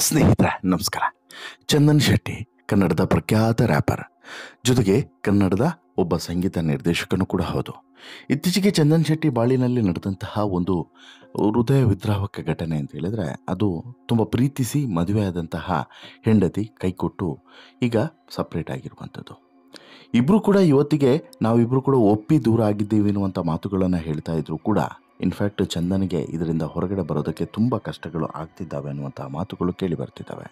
ಸ್ನೇಹಿತರೆ ನಮಸ್ಕಾರ. ಚಂದನ್ ಶೆಟ್ಟಿ ಕನ್ನಡದ ಪ್ರಖ್ಯಾತ ರ್ಯಾಪರ್, ಜೊತೆಗೆ ಕನ್ನಡದ ಒಬ್ಬ ಸಂಗೀತ ನಿರ್ದೇಶಕನೂ ಕೂಡ ಹೌದು. ಇತ್ತೀಚೆಗೆ ಚಂದನ್ ಶೆಟ್ಟಿ ಬಾಳಿನಲ್ಲಿ ನಡೆದಂತಹ ಒಂದು ಹೃದಯ ವಿದ್ರಾವಕ ಘಟನೆ ಅಂತ ಹೇಳಿದ್ರೆ, ಅದು ತುಂಬ ಪ್ರೀತಿಸಿ ಮದುವೆ ಆದಂತಹ ಹೆಂಡತಿ ಕೈಕೊಟ್ಟು ಈಗ ಸಪ್ರೇಟ್ ಆಗಿರುವಂಥದ್ದು. ಇಬ್ಬರು ಕೂಡ ಇವತ್ತಿಗೆ ನಾವಿಬ್ಬರು ಕೂಡ ಒಪ್ಪಿ ದೂರ ಆಗಿದ್ದೀವಿ ಅನ್ನುವಂಥ ಮಾತುಗಳನ್ನು ಹೇಳ್ತಾ ಇದ್ರು ಕೂಡ, ಇನ್ಫ್ಯಾಕ್ಟ್ ಚಂದನ್ಗೆ ಇದರಿಂದ ಹೊರಗಡೆ ಬರೋದಕ್ಕೆ ತುಂಬ ಕಷ್ಟಗಳು ಆಗ್ತಿದ್ದಾವೆ ಅನ್ನುವಂಥ ಮಾತುಗಳು ಕೇಳಿ ಬರ್ತಿದ್ದಾವೆ.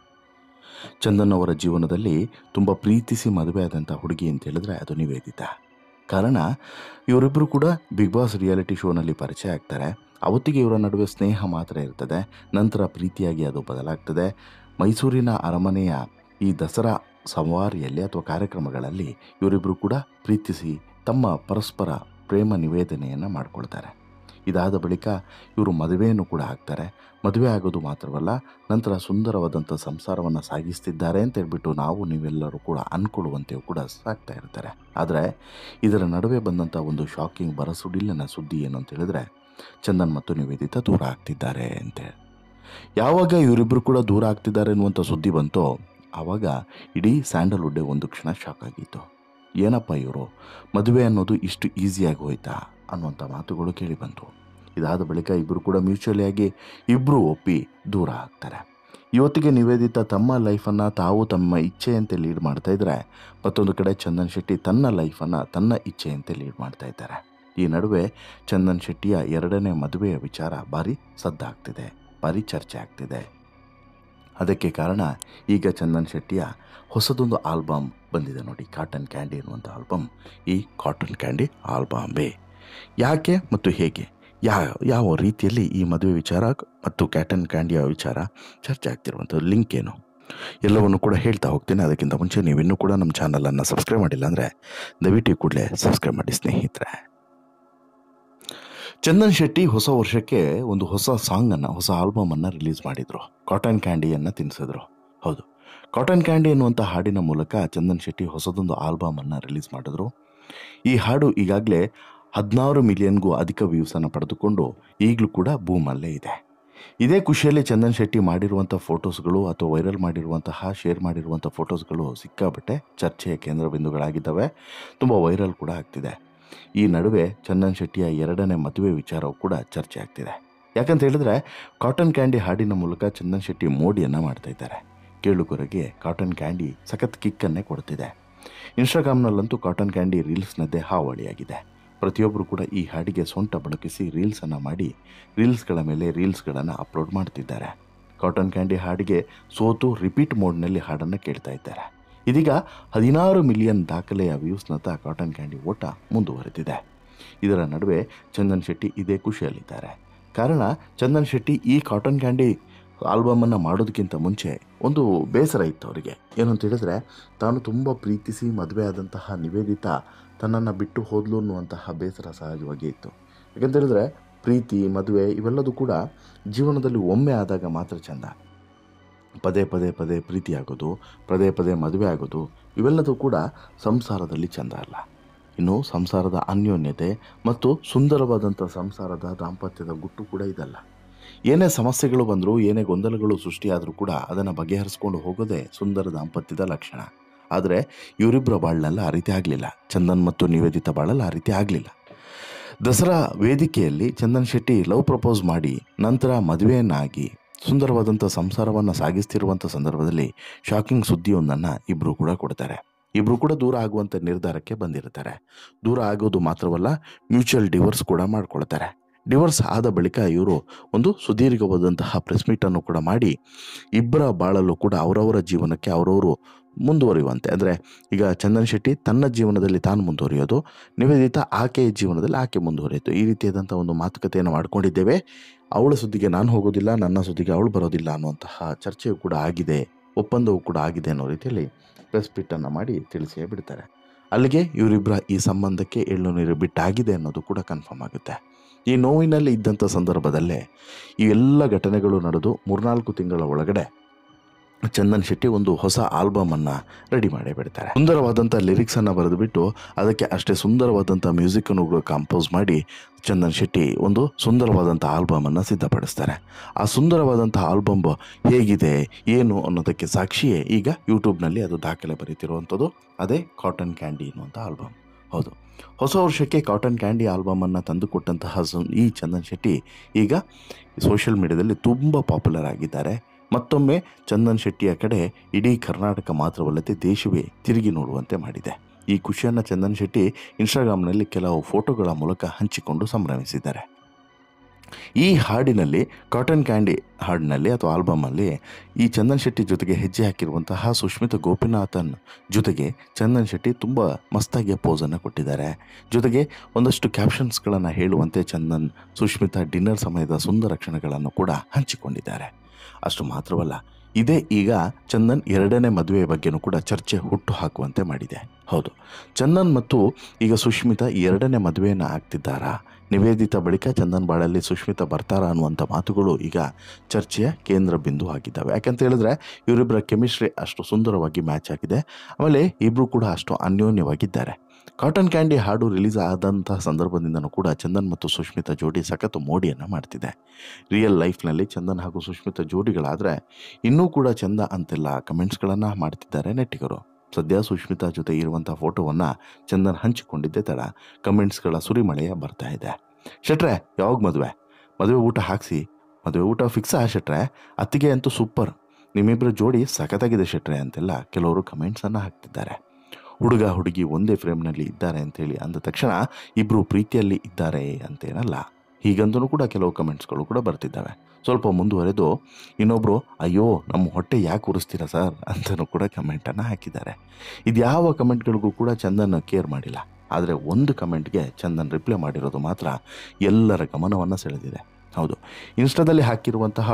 ಚಂದನ್ ಅವರ ಜೀವನದಲ್ಲಿ ತುಂಬ ಪ್ರೀತಿಸಿ ಮದುವೆ ಆದಂಥ ಹುಡುಗಿ ಅಂತ ಹೇಳಿದ್ರೆ ಅದು ನಿವೇದಿತಾ. ಕಾರಣ, ಇವರಿಬ್ಬರು ಕೂಡ ಬಿಗ್ ಬಾಸ್ ರಿಯಾಲಿಟಿ ಶೋನಲ್ಲಿ ಪರಿಚಯ ಆಗ್ತಾರೆ. ಅವತ್ತಿಗೆ ಇವರ ನಡುವೆ ಸ್ನೇಹ ಮಾತ್ರ ಇರ್ತದೆ, ನಂತರ ಪ್ರೀತಿಯಾಗಿ ಅದು ಬದಲಾಗ್ತದೆ. ಮೈಸೂರಿನ ಅರಮನೆಯ ಈ ದಸರಾ ಸಂವಾರಿಯಲ್ಲಿ ಅಥವಾ ಕಾರ್ಯಕ್ರಮಗಳಲ್ಲಿ ಇವರಿಬ್ಬರು ಕೂಡ ಪ್ರೀತಿಸಿ ತಮ್ಮ ಪರಸ್ಪರ ಪ್ರೇಮ ನಿವೇದನೆಯನ್ನು ಮಾಡಿಕೊಳ್ತಾರೆ. ಇದಾದ ಬಳಿಕ ಇವರು ಮದುವೆಯನ್ನು ಕೂಡ ಆಗ್ತಾರೆ. ಮದುವೆ ಆಗೋದು ಮಾತ್ರವಲ್ಲ, ನಂತರ ಸುಂದರವಾದಂಥ ಸಂಸಾರವನ್ನು ಸಾಗಿಸ್ತಿದ್ದಾರೆ ಅಂತ ಹೇಳ್ಬಿಟ್ಟು ನಾವು ನೀವೆಲ್ಲರೂ ಕೂಡ ಅಂದ್ಕೊಳ್ಳುವಂತೆಯೂ ಕೂಡ ಸಾಗ್ತಾ ಇರ್ತಾರೆ. ಆದರೆ ಇದರ ನಡುವೆ ಬಂದಂಥ ಒಂದು ಶಾಕಿಂಗ್ ಬರಸುಡಿಲ್ಲಿನ ಸುದ್ದಿ ಏನು ಅಂತ ಹೇಳಿದ್ರೆ, ಚಂದನ್ ಮತ್ತು ನಿವೇದಿತಾ ದೂರ ಆಗ್ತಿದ್ದಾರೆ ಅಂತೇಳಿ. ಯಾವಾಗ ಇವರಿಬ್ಬರು ಕೂಡ ದೂರ ಆಗ್ತಿದ್ದಾರೆ ಅನ್ನುವಂಥ ಸುದ್ದಿ ಬಂತೋ ಆವಾಗ ಇಡೀ ಸ್ಯಾಂಡಲ್ವುಡ್ಡೇ ಒಂದು ಕ್ಷಣ ಶಾಕ್ ಆಗಿತ್ತು. ಏನಪ್ಪ ಇವರು ಮದುವೆ ಅನ್ನೋದು ಇಷ್ಟು ಈಸಿಯಾಗಿ ಹೋಯ್ತಾ ಅನ್ನುವಂಥ ಮಾತುಗಳು ಕೇಳಿ ಬಂತು. ಇದಾದ ಬಳಿಕ ಇಬ್ಬರು ಕೂಡ ಮ್ಯೂಚುವಲಿ ಆಗಿ ಇಬ್ಬರು ಒಪ್ಪಿ ದೂರ ಆಗ್ತಾರೆ. ಇವತ್ತಿಗೆ ನಿವೇದಿತಾ ತಮ್ಮ ಲೈಫನ್ನು ತಾವು ತಮ್ಮ ಇಚ್ಛೆಯಂತೆ ಲೀಡ್ ಮಾಡ್ತಾ ಇದ್ದಾರೆ. ಮತ್ತೊಂದು ಕಡೆ ಚಂದನ್ ಶೆಟ್ಟಿ ತನ್ನ ಲೈಫನ್ನು ತನ್ನ ಇಚ್ಛೆಯಂತೆ ಲೀಡ್ ಮಾಡ್ತಾ ಇದ್ದಾರೆ. ಈ ನಡುವೆ ಚಂದನ್ ಶೆಟ್ಟಿಯ ಎರಡನೇ ಮದುವೆಯ ವಿಚಾರ ಭಾರಿ ಸದ್ದಾಗ್ತಿದೆ, ಭಾರಿ ಚರ್ಚೆ ಆಗ್ತಿದೆ. ಅದಕ್ಕೆ ಕಾರಣ, ಈಗ ಚಂದನ್ ಶೆಟ್ಟಿಯ ಹೊಸದೊಂದು ಆಲ್ಬಮ್ ಬಂದಿದೆ ನೋಡಿ, ಕಾಟನ್ ಕ್ಯಾಂಡಿ ಅನ್ನುವಂಥ ಆಲ್ಬಮ್. ಈ ಕಾಟನ್ ಕ್ಯಾಂಡಿ ಆಲ್ಬಮೇ ಯಾಕೆ ಮತ್ತು ಹೇಗೆ, ಯಾವ ರೀತಿಯಲ್ಲಿ ಈ ಮದುವೆ ವಿಚಾರ ಮತ್ತು ಕಾಟನ್ ಕ್ಯಾಂಡಿಯ ವಿಚಾರ ಚರ್ಚೆ ಆಗ್ತಿರುವಂಥದ್ದು, ಲಿಂಕ್ ಏನು, ಎಲ್ಲವನ್ನು ಕೂಡ ಹೇಳ್ತಾ ಹೋಗ್ತೀನಿ. ಅದಕ್ಕಿಂತ ಮುಂಚೆ ನೀವಿನ್ನೂ ಕೂಡ ನಮ್ಮ ಚಾನಲನ್ನು ಸಬ್ಸ್ಕ್ರೈಬ್ ಮಾಡಿಲ್ಲ ಅಂದರೆ ದಯವಿಟ್ಟು ಕೂಡಲೇ ಸಬ್ಸ್ಕ್ರೈಬ್ ಮಾಡಿ ಸ್ನೇಹಿತರೆ. ಚಂದನ್ ಶೆಟ್ಟಿ ಹೊಸ ವರ್ಷಕ್ಕೆ ಒಂದು ಹೊಸ ಸಾಂಗನ್ನು, ಹೊಸ ಆಲ್ಬಮನ್ನು ರಿಲೀಸ್ ಮಾಡಿದರು. ಕಾಟನ್ ಕ್ಯಾಂಡಿಯನ್ನು ತಿನ್ನಿಸಿದ್ರು. ಹೌದು, ಕಾಟನ್ ಕ್ಯಾಂಡಿ ಎನ್ನುವಂಥ ಹಾಡಿನ ಮೂಲಕ ಚಂದನ್ ಶೆಟ್ಟಿ ಹೊಸದೊಂದು ಆಲ್ಬಮನ್ನು ರಿಲೀಸ್ ಮಾಡಿದ್ರು. ಈ ಹಾಡು ಈಗಾಗಲೇ 16 ಮಿಲಿಯನ್ಗೂ ಅಧಿಕ ವ್ಯೂಸನ್ನು ಪಡೆದುಕೊಂಡು ಈಗಲೂ ಕೂಡ ಬೂಮಲ್ಲೇ ಇದೆ. ಇದೇ ಖುಷಿಯಲ್ಲಿ ಚಂದನ್ ಶೆಟ್ಟಿ ಮಾಡಿರುವಂಥ ಫೋಟೋಸ್ಗಳು ಅಥವಾ ವೈರಲ್ ಮಾಡಿರುವಂತಹ ಶೇರ್ ಮಾಡಿರುವಂಥ ಫೋಟೋಸ್ಗಳು ಸಿಕ್ಕಾಬಟ್ಟೆ ಚರ್ಚೆಯ ಕೇಂದ್ರ ಬಿಂದುಗಳಾಗಿದ್ದಾವೆ, ತುಂಬ ವೈರಲ್ ಕೂಡ ಆಗ್ತಿದೆ. ಈ ನಡುವೆ ಚಂದನ್ ಶೆಟ್ಟಿಯ ಎರಡನೇ ಮದುವೆ ವಿಚಾರವೂ ಕೂಡ ಚರ್ಚೆ ಆಗ್ತಿದೆ. ಯಾಕಂತ ಹೇಳಿದ್ರೆ, ಕಾಟನ್ ಕ್ಯಾಂಡಿ ಹಾಡಿನ ಮೂಲಕ ಚಂದನ್ ಶೆಟ್ಟಿ ಮೋಡಿಯನ್ನು ಮಾಡ್ತಾ ಇದ್ದಾರೆ. ಕೇಳುಗರಿಗೆ ಕಾಟನ್ ಕ್ಯಾಂಡಿ ಸಖತ್ ಕಿಕ್ಕನ್ನೇ ಕೊಡ್ತಿದೆ. ಇನ್ಸ್ಟಾಗ್ರಾಮ್ನಲ್ಲಂತೂ ಕಾಟನ್ ಕ್ಯಾಂಡಿ ರೀಲ್ಸ್ನದ್ದೇ ಹಾವಳಿಯಾಗಿದೆ. ಪ್ರತಿಯೊಬ್ಬರು ಕೂಡ ಈ ಹಾಡಿಗೆ ಸೊಂಟ ಬಳಕಿಸಿ ರೀಲ್ಸನ್ನು ಮಾಡಿ ರೀಲ್ಸ್ಗಳ ಮೇಲೆ ರೀಲ್ಸ್ಗಳನ್ನು ಅಪ್ಲೋಡ್ ಮಾಡ್ತಿದ್ದಾರೆ. ಕಾಟನ್ ಕ್ಯಾಂಡಿ ಹಾಡಿಗೆ ಸೋತು ರಿಪೀಟ್ ಮೋಡ್ನಲ್ಲಿ ಹಾಡನ್ನು ಕೇಳ್ತಾ ಇದ್ದಾರೆ. ಇದೀಗ 16 ಮಿಲಿಯನ್ ದಾಖಲೆಯ ವ್ಯೂಸ್ನತ್ತ ಕಾಟನ್ ಕ್ಯಾಂಡಿ ಓಟ ಮುಂದುವರೆದಿದೆ. ಇದರ ನಡುವೆ ಚಂದನ್ ಶೆಟ್ಟಿ ಇದೇ ಖುಷಿಯಲ್ಲಿದ್ದಾರೆ. ಕಾರಣ, ಚಂದನ್ ಶೆಟ್ಟಿ ಈ ಕಾಟನ್ ಕ್ಯಾಂಡಿ ಆಲ್ಬಮನ್ನು ಮಾಡೋದಕ್ಕಿಂತ ಮುಂಚೆ ಒಂದು ಬೇಸರ ಇತ್ತು ಅವರಿಗೆ. ಏನು ಅಂತ ಹೇಳಿದ್ರೆ, ತಾನು ತುಂಬ ಪ್ರೀತಿಸಿ ಮದುವೆ ಆದಂತಹ ನಿವೇದಿತಾ ತನ್ನನ್ನು ಬಿಟ್ಟು ಹೋದ್ಲು ಅನ್ನುವಂತಹ ಬೇಸರ ಸಹಜವಾಗಿ ಇತ್ತು. ಯಾಕಂತ ಹೇಳಿದ್ರೆ, ಪ್ರೀತಿ ಮದುವೆ ಇವೆಲ್ಲದೂ ಕೂಡ ಜೀವನದಲ್ಲಿ ಒಮ್ಮೆ ಆದಾಗ ಮಾತ್ರ ಚೆಂದ. ಪದೇ ಪದೇ ಪದೇ ಪ್ರೀತಿ ಆಗೋದು, ಪದೇ ಪದೇ ಮದುವೆ ಆಗೋದು ಇವೆಲ್ಲದೂ ಕೂಡ ಸಂಸಾರದಲ್ಲಿ ಚೆಂದ ಅಲ್ಲ. ಇನ್ನು ಸಂಸಾರದ ಅನ್ಯೋನ್ಯತೆ ಮತ್ತು ಸುಂದರವಾದಂಥ ಸಂಸಾರದ ದಾಂಪತ್ಯದ ಗುಟ್ಟು ಕೂಡ ಇದಲ್ಲ. ಏನೇ ಸಮಸ್ಯೆಗಳು ಬಂದರೂ, ಏನೇ ಗೊಂದಲಗಳು ಸೃಷ್ಟಿಯಾದರೂ ಕೂಡ ಅದನ್ನು ಬಗೆಹರಿಸ್ಕೊಂಡು ಹೋಗೋದೇ ಸುಂದರ ದಾಂಪತ್ಯದ ಲಕ್ಷಣ. ಆದರೆ ಇವರಿಬ್ಬರ ಬಾಳಲ್ಲ ಆ ರೀತಿ ಆಗಲಿಲ್ಲ. ಚಂದನ್ ಮತ್ತು ನಿವೇದಿತಾ ಬಾಳಲ್ಲ ಆ ರೀತಿ ಆಗಲಿಲ್ಲ. ದಸರಾ ವೇದಿಕೆಯಲ್ಲಿ ಚಂದನ್ ಶೆಟ್ಟಿ ಲವ್ ಪ್ರಪೋಸ್ ಮಾಡಿ ನಂತರ ಮದುವೆಯನ್ನಾಗಿ ಸುಂದರವಾದಂಥ ಸಂಸಾರವನ್ನು ಸಾಗಿಸ್ತಿರುವಂಥ ಸಂದರ್ಭದಲ್ಲಿ ಶಾಕಿಂಗ್ ಸುದ್ದಿಯೊಂದನ್ನು ಇಬ್ಬರು ಕೂಡ ಕೊಡ್ತಾರೆ. ಇಬ್ಬರು ಕೂಡ ದೂರ ಆಗುವಂಥ ನಿರ್ಧಾರಕ್ಕೆ ಬಂದಿರ್ತಾರೆ. ದೂರ ಆಗೋದು ಮಾತ್ರವಲ್ಲ, ಮ್ಯೂಚುವಲ್ ಡಿವೋರ್ಸ್ ಕೂಡ ಮಾಡ್ಕೊಳ್ತಾರೆ. ಡಿವೋರ್ಸ್ ಆದ ಬಳಿಕ ಇವರು ಒಂದು ಸುದೀರ್ಘವಾದಂತಹ ಪ್ರೆಸ್ ಮೀಟನ್ನು ಕೂಡ ಮಾಡಿ ಇಬ್ಬರ ಬಾಳಲ್ಲೂ ಕೂಡ ಅವರವರ ಜೀವನಕ್ಕೆ ಅವರವರು ಮುಂದುವರಿಯುವಂತೆ, ಅಂದರೆ ಈಗ ಚಂದನ್ ಶೆಟ್ಟಿ ತನ್ನ ಜೀವನದಲ್ಲಿ ತಾನು ಮುಂದುವರಿಯೋದು, ನಿವೇದಿತಾ ಆಕೆಯ ಜೀವನದಲ್ಲಿ ಆಕೆ ಮುಂದುವರಿಯೋದು, ಈ ರೀತಿಯಾದಂಥ ಒಂದು ಮಾತುಕತೆಯನ್ನು ಮಾಡ್ಕೊಂಡಿದ್ದೇವೆ. ಅವಳ ಸುದ್ದಿಗೆ ನಾನು ಹೋಗೋದಿಲ್ಲ, ನನ್ನ ಸುದ್ದಿಗೆ ಅವಳು ಬರೋದಿಲ್ಲ ಅನ್ನುವಂತಹ ಚರ್ಚೆಯೂ ಕೂಡ ಆಗಿದೆ, ಒಪ್ಪಂದವೂ ಕೂಡ ಆಗಿದೆ ಅನ್ನೋ ರೀತಿಯಲ್ಲಿ ಪ್ರೆಸ್ ಮೀಟನ್ನು ಮಾಡಿ ತಿಳಿಸೇ ಬಿಡ್ತಾರೆ. ಅಲ್ಲಿಗೆ ಇವರಿಬ್ಬರ ಈ ಸಂಬಂಧಕ್ಕೆ ಎಳ್ಳು ನೀರು ಬಿಟ್ಟಾಗಿದೆ ಅನ್ನೋದು ಕೂಡ ಕನ್ಫರ್ಮ್ ಆಗುತ್ತೆ. ಈ ನೋವಿನಲ್ಲಿ ಇದ್ದಂಥ ಸಂದರ್ಭದಲ್ಲೇ ಈ ಎಲ್ಲ ಘಟನೆಗಳು ನಡೆದು 3-4 ತಿಂಗಳ ಒಳಗಡೆ ಚಂದನ್ ಶೆಟ್ಟಿ ಒಂದು ಹೊಸ ಆಲ್ಬಮನ್ನು ರೆಡಿ ಮಾಡಿ ಬಿಡ್ತಾರೆ. ಸುಂದರವಾದಂಥ ಲಿರಿಕ್ಸನ್ನು ಬರೆದುಬಿಟ್ಟು ಅದಕ್ಕೆ ಅಷ್ಟೇ ಸುಂದರವಾದಂಥ ಮ್ಯೂಸಿಕ್ಕನ್ನು ಕೂಡ ಕಂಪೋಸ್ ಮಾಡಿ ಚಂದನ್ ಶೆಟ್ಟಿ ಒಂದು ಸುಂದರವಾದಂಥ ಆಲ್ಬಮನ್ನು ಸಿದ್ಧಪಡಿಸ್ತಾರೆ. ಆ ಸುಂದರವಾದಂಥ ಆಲ್ಬಮ್ ಹೇಗಿದೆ ಏನು ಅನ್ನೋದಕ್ಕೆ ಸಾಕ್ಷಿಯೇ ಈಗ ಯೂಟ್ಯೂಬ್ನಲ್ಲಿ ಅದು ದಾಖಲೆ ಬರೀತಿರುವಂಥದ್ದು. ಅದೇ ಕಾಟನ್ ಕ್ಯಾಂಡಿ ಅನ್ನುವಂಥ ಆಲ್ಬಮ್. ಹೌದು, ಹೊಸ ವರ್ಷಕ್ಕೆ ಕಾಟನ್ ಕ್ಯಾಂಡಿ ಆಲ್ಬಮನ್ನು ತಂದುಕೊಟ್ಟಂತಹ ಈ ಚಂದನ್ ಶೆಟ್ಟಿ ಈಗ ಸೋಷಿಯಲ್ ಮೀಡಿಯಾದಲ್ಲಿ ತುಂಬ ಪಾಪ್ಯುಲರ್ ಆಗಿದ್ದಾರೆ. ಮತ್ತೊಮ್ಮೆ ಚಂದನ್ ಶೆಟ್ಟಿಯ ಕಡೆ ಇಡೀ ಕರ್ನಾಟಕ ಮಾತ್ರವಲ್ಲದೆ ದೇಶವೇ ತಿರುಗಿ ನೋಡುವಂತೆ ಮಾಡಿದೆ. ಈ ಖುಷಿಯನ್ನು ಚಂದನ್ ಶೆಟ್ಟಿ ಇನ್ಸ್ಟಾಗ್ರಾಮ್ನಲ್ಲಿ ಕೆಲವು ಫೋಟೋಗಳ ಮೂಲಕ ಹಂಚಿಕೊಂಡು ಸಂಭ್ರಮಿಸಿದ್ದಾರೆ. ಈ ಹಾಡಿನಲ್ಲಿ ಕಾಟನ್ ಕ್ಯಾಂಡಿ ಹಾಡಿನಲ್ಲಿ ಅಥವಾ ಆಲ್ಬಮಲ್ಲಿ ಈ ಚಂದನ್ ಶೆಟ್ಟಿ ಜೊತೆಗೆ ಹೆಜ್ಜೆ ಹಾಕಿರುವಂತಹ ಸುಷ್ಮಿತಾ ಗೋಪಿನಾಥನ್ ಜೊತೆಗೆ ಚಂದನ್ ಶೆಟ್ಟಿ ತುಂಬ ಮಸ್ತಾಗಿಯ ಪೋಸನ್ನು ಕೊಟ್ಟಿದ್ದಾರೆ. ಜೊತೆಗೆ ಒಂದಷ್ಟು ಕ್ಯಾಪ್ಷನ್ಸ್ಗಳನ್ನು ಹೇಳುವಂತೆ ಚಂದನ್ ಸುಷ್ಮಿತಾ ಡಿನ್ನರ್ ಸಮಯದ ಸುಂದರ ಕ್ಷಣಗಳನ್ನು ಕೂಡ ಹಂಚಿಕೊಂಡಿದ್ದಾರೆ. ಅಷ್ಟು ಮಾತ್ರವಲ್ಲ, ಇದೇ ಈಗ ಚಂದನ್ 2ನೇ ಮದುವೆಯ ಬಗ್ಗೆನೂ ಕೂಡ ಚರ್ಚೆ ಹುಟ್ಟು ಹಾಕುವಂತೆ ಮಾಡಿದೆ. ಹೌದು, ಚಂದನ್ ಮತ್ತು ಈಗ ಸುಷ್ಮಿತಾ 2ನೇ ಮದುವೆಯನ್ನು ಆಗ್ತಿದ್ದಾರಾ, ನಿವೇದಿತಾ ಬಳಿಕ ಚಂದನ್ ಬಾಳಲ್ಲಿ ಸುಷ್ಮಿತಾ ಬರ್ತಾರಾ ಅನ್ನುವಂಥ ಮಾತುಗಳು ಈಗ ಚರ್ಚೆಯ ಕೇಂದ್ರ ಬಿಂದು ಆಗಿದ್ದಾವೆ. ಯಾಕಂತ ಹೇಳಿದ್ರೆ ಇವರಿಬ್ಬರ ಕೆಮಿಸ್ಟ್ರಿ ಅಷ್ಟು ಸುಂದರವಾಗಿ ಮ್ಯಾಚ್ ಆಗಿದೆ. ಆಮೇಲೆ ಇಬ್ಬರು ಕೂಡ ಅಷ್ಟು ಅನ್ಯೋನ್ಯವಾಗಿದ್ದಾರೆ. ಕಾಟನ್ ಕ್ಯಾಂಡಿ ಹಾಡು ರಿಲೀಸ್ ಆದಂಥ ಸಂದರ್ಭದಿಂದನೂ ಕೂಡ ಚಂದನ್ ಮತ್ತು ಸುಷ್ಮಿತಾ ಜೋಡಿ ಸಖತ್ತು ಮೋಡಿಯನ್ನು ಮಾಡ್ತಿದೆ. ರಿಯಲ್ ಲೈಫ್ನಲ್ಲಿ ಚಂದನ್ ಹಾಗೂ ಸುಷ್ಮಿತಾ ಜೋಡಿಗಳಾದರೆ ಇನ್ನೂ ಕೂಡ ಚಂದ ಅಂತೆಲ್ಲ ಕಮೆಂಟ್ಸ್ಗಳನ್ನು ಮಾಡ್ತಿದ್ದಾರೆ ನೆಟ್ಟಿಗರು. ಸದ್ಯ ಸುಷ್ಮಿತಾ ಜೊತೆ ಇರುವಂಥ ಫೋಟೋವನ್ನು ಚಂದನ್ ಹಂಚಿಕೊಂಡಿದ್ದೇ ತಡ ಕಮೆಂಟ್ಸ್ಗಳ ಸುರಿಮಳೆಯ ಬರ್ತಾ ಇದೆ. ಶೆಟ್ರೆ, ಯಾವಾಗ ಮದುವೆ ಊಟ ಹಾಕಿಸಿ, ಮದುವೆ ಊಟ ಫಿಕ್ಸಾ ಶೆಟ್ರೆ, ಅತ್ತಿಗೆ ಅಂತೂ ಸೂಪರ್, ನಿಮ್ಮಿಬ್ಬರ ಜೋಡಿ ಸಖತ್ತಾಗಿದೆ ಶೆಟ್ರೆ ಅಂತೆಲ್ಲ ಕೆಲವರು ಕಮೆಂಟ್ಸನ್ನು ಹಾಕ್ತಿದ್ದಾರೆ. ಹುಡುಗ ಹುಡುಗಿ ಒಂದೇ ಫ್ರೇಮ್ನಲ್ಲಿ ಇದ್ದಾರೆ ಅಂಥೇಳಿ ಅಂದ ತಕ್ಷಣ ಇಬ್ಬರು ಪ್ರೀತಿಯಲ್ಲಿ ಇದ್ದಾರೆ ಅಂತೇನಲ್ಲ, ಹೀಗಂತೂ ಕೂಡ ಕೆಲವು ಕಮೆಂಟ್ಸ್ಗಳು ಕೂಡ ಬರ್ತಿದ್ದಾವೆ. ಸ್ವಲ್ಪ ಮುಂದುವರೆದು ಇನ್ನೊಬ್ಬರು ಅಯ್ಯೋ ನಮ್ಮ ಹೊಟ್ಟೆ ಯಾಕೆ ಉರಿಸ್ತೀರಾ ಸರ್ ಅಂತಲೂ ಕೂಡ ಕಮೆಂಟನ್ನು ಹಾಕಿದ್ದಾರೆ. ಇದ್ಯಾವ ಕಮೆಂಟ್ಗಳಿಗೂ ಕೂಡ ಚಂದನ್ ಕೇರ್ ಮಾಡಿಲ್ಲ. ಆದರೆ ಒಂದು ಕಮೆಂಟ್ಗೆ ಚಂದನ್ ರಿಪ್ಲೈ ಮಾಡಿರೋದು ಮಾತ್ರ ಎಲ್ಲರ ಗಮನವನ್ನು ಸೆಳೆದಿದೆ. ಹೌದು, ಇನ್ಸ್ಟಾದಲ್ಲಿ ಹಾಕಿರುವಂತಹ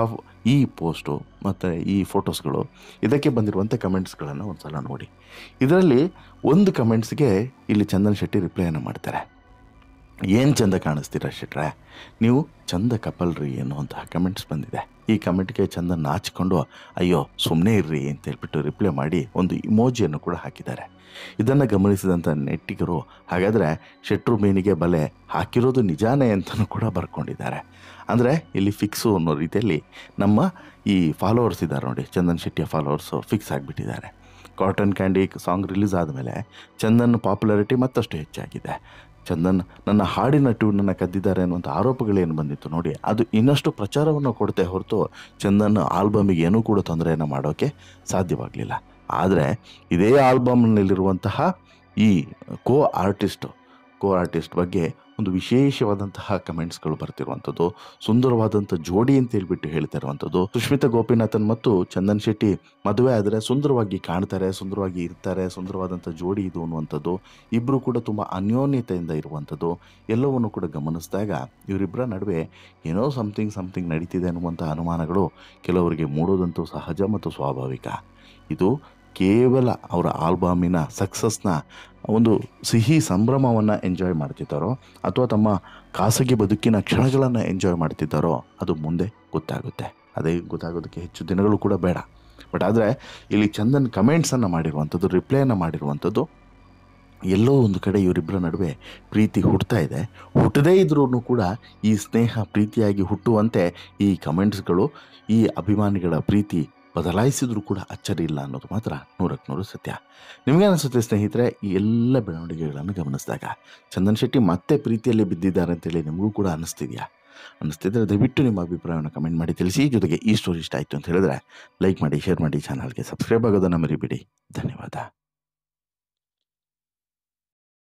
ಈ ಪೋಸ್ಟು ಮತ್ತು ಈ ಫೋಟೋಸ್ಗಳು, ಇದಕ್ಕೆ ಬಂದಿರುವಂಥ ಕಮೆಂಟ್ಸ್ಗಳನ್ನು ಒಂದು ಸಲ ನೋಡಿ. ಇದರಲ್ಲಿ ಒಂದು ಕಮೆಂಟ್ಸ್ಗೆ ಇಲ್ಲಿ ಚಂದನ್ ಶೆಟ್ಟಿ ರಿಪ್ಲೈಯನ್ನು ಮಾಡ್ತಾರೆ. ಏನು ಚಂದ ಕಾಣಿಸ್ತೀರಾ ಶೆಟ್ರೆ, ನೀವು ಚಂದ ಕಪಲ್ರಿ ಅನ್ನುವಂತಹ ಕಮೆಂಟ್ಸ್ ಬಂದಿದೆ. ಈ ಕಮೆಂಟ್ಗೆ ಚಂದನ್ ನಾಚಿಕೊಂಡು ಅಯ್ಯೋ ಸುಮ್ಮನೆ ಇರ್ರಿ ಅಂತ ಹೇಳ್ಬಿಟ್ಟು ರಿಪ್ಲೈ ಮಾಡಿ ಒಂದು ಇಮೋಜಿಯನ್ನು ಕೂಡ ಹಾಕಿದ್ದಾರೆ. ಇದನ್ನು ಗಮನಿಸಿದಂಥ ನೆಟ್ಟಿಗರು ಹಾಗಾದರೆ ಶೆಟ್ರು ಮೀನಿಗೆ ಬಲೆ ಹಾಕಿರೋದು ನಿಜಾನೇ ಅಂತಲೂ ಕೂಡ ಬರ್ಕೊಂಡಿದ್ದಾರೆ. ಅಂದರೆ ಇಲ್ಲಿ ಫಿಕ್ಸು ಅನ್ನೋ ರೀತಿಯಲ್ಲಿ ನಮ್ಮ ಈ ಫಾಲೋವರ್ಸ್ ಇದ್ದಾರೆ ನೋಡಿ, ಚಂದನ್ ಶೆಟ್ಟಿಯ ಫಾಲೋವರ್ಸು ಫಿಕ್ಸ್ ಆಗಿಬಿಟ್ಟಿದ್ದಾರೆ. ಕಾಟನ್ ಕ್ಯಾಂಡಿ ಸಾಂಗ್ ರಿಲೀಸ್ ಆದಮೇಲೆ ಚಂದನ್ ಪಾಪ್ಯುಲಾರಿಟಿ ಮತ್ತಷ್ಟು ಹೆಚ್ಚಾಗಿದೆ. ಚಂದನ್ ನನ್ನ ಹಾಡಿನ ಟ್ಯೂನನ್ನು ಕದ್ದಿದ್ದಾರೆ ಅನ್ನುವಂಥ ಆರೋಪಗಳೇನು ಬಂದಿತ್ತು ನೋಡಿ, ಅದು ಇನ್ನಷ್ಟು ಪ್ರಚಾರವನ್ನು ಕೊಡುತ್ತೆ ಹೊರತು ಚಂದನ್ ಆಲ್ಬಮಿಗೆ ಏನೂ ಕೂಡ ತೊಂದರೆಯನ್ನು ಮಾಡೋಕ್ಕೆ ಸಾಧ್ಯವಾಗಲಿಲ್ಲ. ಆದರೆ ಇದೇ ಆಲ್ಬಮ್ನಲ್ಲಿರುವಂತಹ ಈ ಕೋ ಆರ್ಟಿಸ್ಟ್ ಬಗ್ಗೆ ಒಂದು ವಿಶೇಷವಾದಂತಹ ಕಮೆಂಟ್ಸ್ಗಳು ಬರ್ತಿರುವಂಥದ್ದು, ಸುಂದರವಾದಂಥ ಜೋಡಿ ಅಂತ ಹೇಳ್ಬಿಟ್ಟು ಹೇಳ್ತಾ ಇರುವಂಥದ್ದು. ಸುಷ್ಮಿತಾ ಗೋಪಿನಾಥನ್ ಮತ್ತು ಚಂದನ್ ಶೆಟ್ಟಿ ಮದುವೆ ಆದರೆ ಸುಂದರವಾಗಿ ಕಾಣ್ತಾರೆ, ಸುಂದರವಾಗಿ ಇರ್ತಾರೆ, ಸುಂದರವಾದಂಥ ಜೋಡಿ ಇದು ಅನ್ನುವಂಥದ್ದು, ಇಬ್ಬರು ಕೂಡ ತುಂಬ ಅನ್ಯೋನ್ಯತೆಯಿಂದ ಇರುವಂಥದ್ದು ಎಲ್ಲವನ್ನು ಕೂಡ ಗಮನಿಸಿದಾಗ ಇವರಿಬ್ಬರ ನಡುವೆ ಏನೋ ಸಮಥಿಂಗ್ ನಡೀತಿದೆ ಅನ್ನುವಂಥ ಅನುಮಾನಗಳು ಕೆಲವರಿಗೆ ಮೂಡೋದಂತೂ ಸಹಜ ಮತ್ತು ಸ್ವಾಭಾವಿಕ. ಇದು ಕೇವಲ ಅವರ ಆಲ್ಬಮಿನ ಸಕ್ಸಸ್ನ ಒಂದು ಸಿಹಿ ಸಂಭ್ರಮವನ್ನು ಎಂಜಾಯ್ ಮಾಡ್ತಿದ್ದಾರೋ ಅಥವಾ ತಮ್ಮ ಖಾಸಗಿ ಬದುಕಿನ ಕ್ಷಣಗಳನ್ನು ಎಂಜಾಯ್ ಮಾಡ್ತಿದ್ದಾರೋ ಅದು ಮುಂದೆ ಗೊತ್ತಾಗುತ್ತೆ. ಅದೇ ಗೊತ್ತಾಗೋದಕ್ಕೆ ಹೆಚ್ಚು ದಿನಗಳು ಕೂಡ ಬೇಡ. ಬಟ್ ಆದರೆ ಇಲ್ಲಿ ಚಂದನ್ ಕಮೆಂಟ್ಸನ್ನು ಮಾಡಿರುವಂಥದ್ದು, ರಿಪ್ಲೈಯನ್ನು ಮಾಡಿರುವಂಥದ್ದು ಎಲ್ಲೋ ಒಂದು ಕಡೆ ಇವರಿಬ್ಬರ ನಡುವೆ ಪ್ರೀತಿ ಹುಟ್ಟುತ್ತಾ ಇದೆ. ಹುಟ್ಟದೇ ಇದ್ರೂ ಕೂಡ ಈ ಸ್ನೇಹ ಪ್ರೀತಿಯಾಗಿ ಹುಟ್ಟುವಂತೆ ಈ ಕಮೆಂಟ್ಸ್ಗಳು ಈ ಅಭಿಮಾನಿಗಳ ಪ್ರೀತಿ ಬದಲಾಯಿಸಿದ್ರೂ ಕೂಡ ಅಚ್ಚರಿ ಇಲ್ಲ ಅನ್ನೋದು ಮಾತ್ರ 100% ಸತ್ಯ. ನಿಮಗೇನಿಸುತ್ತೆ ಸ್ನೇಹಿತರೆ, ಈ ಎಲ್ಲ ಬೆಳವಣಿಗೆಗಳನ್ನು ಗಮನಿಸಿದಾಗ ಚಂದನ್ ಶೆಟ್ಟಿ ಮತ್ತೆ ಪ್ರೀತಿಯಲ್ಲಿ ಬಿದ್ದಿದ್ದಾರೆ ಅಂತೇಳಿ ನಿಮಗೂ ಕೂಡ ಅನ್ನಿಸ್ತಿದ್ರೆ ದಯವಿಟ್ಟು ನಿಮ್ಮ ಅಭಿಪ್ರಾಯವನ್ನು ಕಮೆಂಟ್ ಮಾಡಿ ತಿಳಿಸಿ. ಜೊತೆಗೆ ಈ ಸ್ಟೋರಿ ಇಷ್ಟ ಆಯಿತು ಅಂತ ಹೇಳಿದ್ರೆ ಲೈಕ್ ಮಾಡಿ, ಶೇರ್ ಮಾಡಿ, ಚಾನಲ್ಗೆ ಸಬ್ಸ್ಕ್ರೈಬ್ ಆಗೋದನ್ನು ಮರಿಬೇಡಿ. ಧನ್ಯವಾದ.